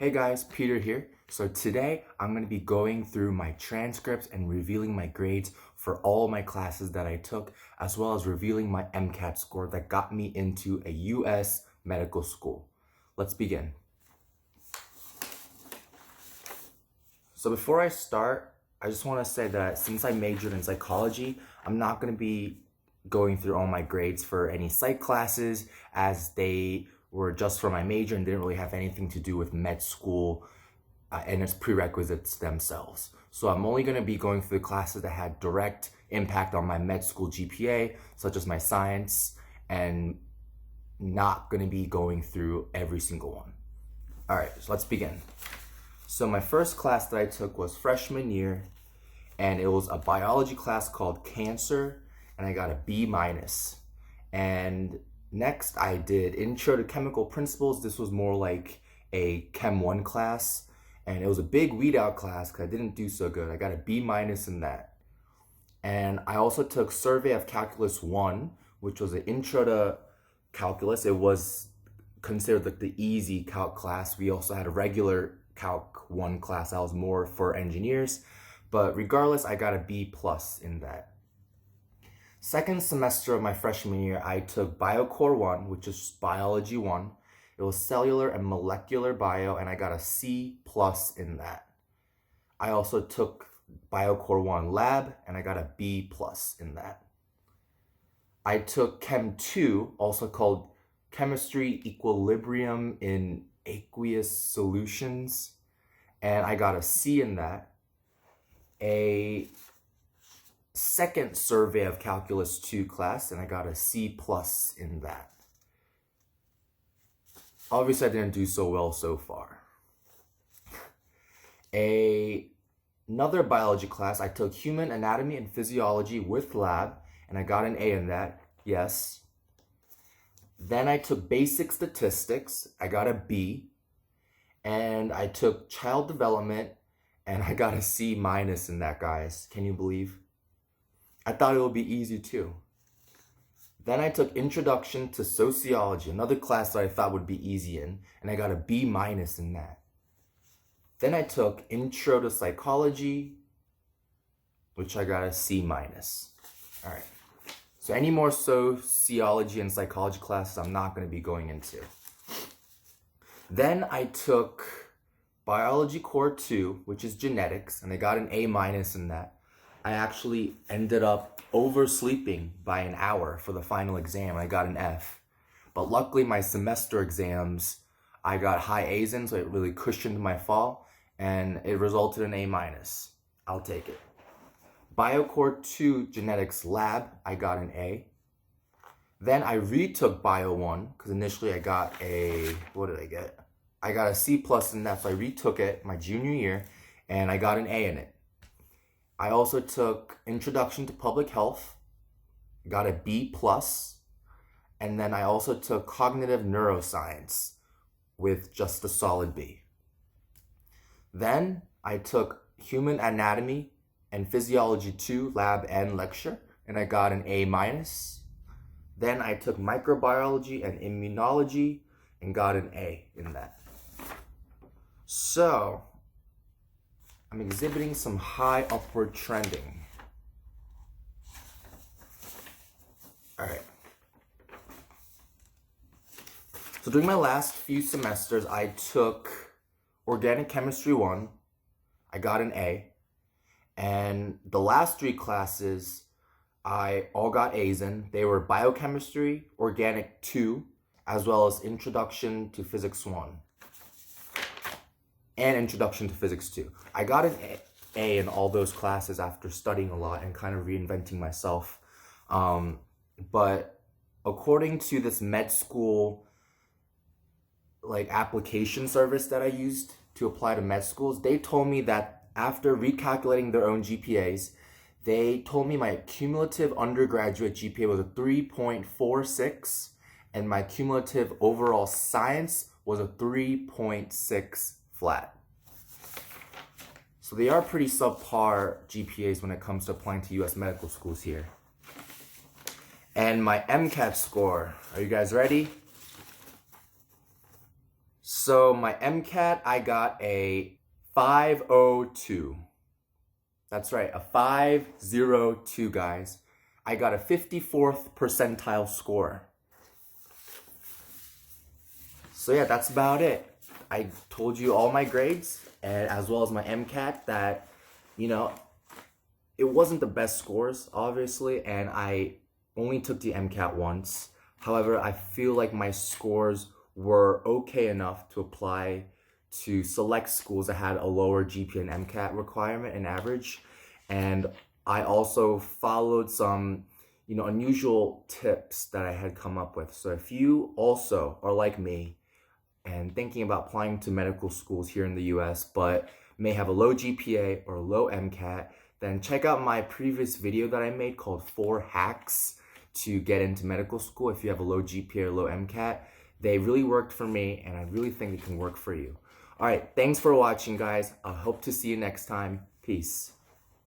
Hey guys, Peter here. So today I'm going to be going through my transcripts and revealing my grades for all my classes that I took, as well as revealing my Mcat score that got me into a US medical school. Let's begin. So before I start, I just want to say that since I majored in psychology, I'm not going to be going through all my grades for any psych classes, as they were just for my major and didn't really have anything to do with med school and its prerequisites themselves. So I'm only going to be going through the classes that had direct impact on my med school GPA, such as my science, and not going to be going through every single one. All right, so let's begin. So my first class that I took was freshman year, and it was a biology class called Cancer, and I got a B-. And next I did Intro to Chemical Principles. This was more like a Chem 1 class, and it was a big weed out class because I didn't do so good. I got a B- in that. And I also took Survey of Calculus 1, which was an Intro to Calculus. It was considered like the easy calc class. We also had a regular Calc 1 class that was more for engineers, but regardless, I got a B+ in that. Second semester of my freshman year, I took Biocore 1, which is Biology 1. It was cellular and molecular bio, and I got a C+ in that. I also took Biocore 1 Lab, and I got a B+ in that. I took Chem 2, also called Chemistry Equilibrium in Aqueous Solutions, and I got a C in that. A second Survey of Calculus 2 class, and I got a C+ in that. Obviously, I didn't do so well so far. Another biology class, I took Human Anatomy and Physiology with lab, and I got an A in that, yes. Then I took Basic Statistics, I got a B. And I took Child Development, and I got a C- in that, guys. Can you believe? I thought it would be easy too. Then I took Introduction to Sociology, another class that I thought would be easy in, and I got a B- in that. Then I took Intro to Psychology, which I got a C-. All right. So any more sociology and psychology classes I'm not going to be going into. Then I took Biology Core 2, which is genetics, and I got an A- in that. I actually ended up oversleeping by an hour for the final exam. I got an F. But luckily my semester exams, I got high A's in, so it really cushioned my fall, and it resulted in A-. I'll take it. Biocore 2 genetics lab, I got an A. Then I retook Bio 1, because initially I got a, what did I get? I got a C+ in that, so I retook it my junior year, and I got an A in it. I also took Introduction to Public Health, got a B+, and then I also took Cognitive Neuroscience with just a solid B. Then I took Human Anatomy and Physiology 2 lab and lecture, and I got an A-. Then I took Microbiology and Immunology and got an A in that. So I'm exhibiting some high upward trending. All right. So during my last few semesters, I took Organic Chemistry 1. I got an A. And the last 3 classes, I all got A's in. They were Biochemistry, Organic 2, as well as Introduction to Physics 1. And Introduction to Physics 2. I got an A in all those classes after studying a lot and kind of reinventing myself. But according to this med school application service that I used to apply to med schools, they told me that after recalculating their own GPAs, they told me my cumulative undergraduate GPA was a 3.46, and my cumulative overall science was a 3.6 flat. So they are pretty subpar GPAs when it comes to applying to US medical schools here. And my Mcat score, are you guys ready? So my MCAT, I got a 502. That's right, a 502, guys. I got a 54th percentile score. So yeah, that's about it. I told you all my grades, and as well as my MCAT, that, it wasn't the best scores, obviously, and I only took the MCAT once. However, I feel like my scores were okay enough to apply to select schools that had a lower GPA and MCAT requirement and average. And I also followed some, unusual tips that I had come up with. So if you also are like me and thinking about applying to medical schools here in the US, but may have a low GPA or low MCAT, then check out my previous video that I made called 4 Hacks to Get Into Medical School if you have a low GPA or low MCAT. They really worked for me, and I really think they can work for you. All right, thanks for watching, guys. I hope to see you next time. Peace.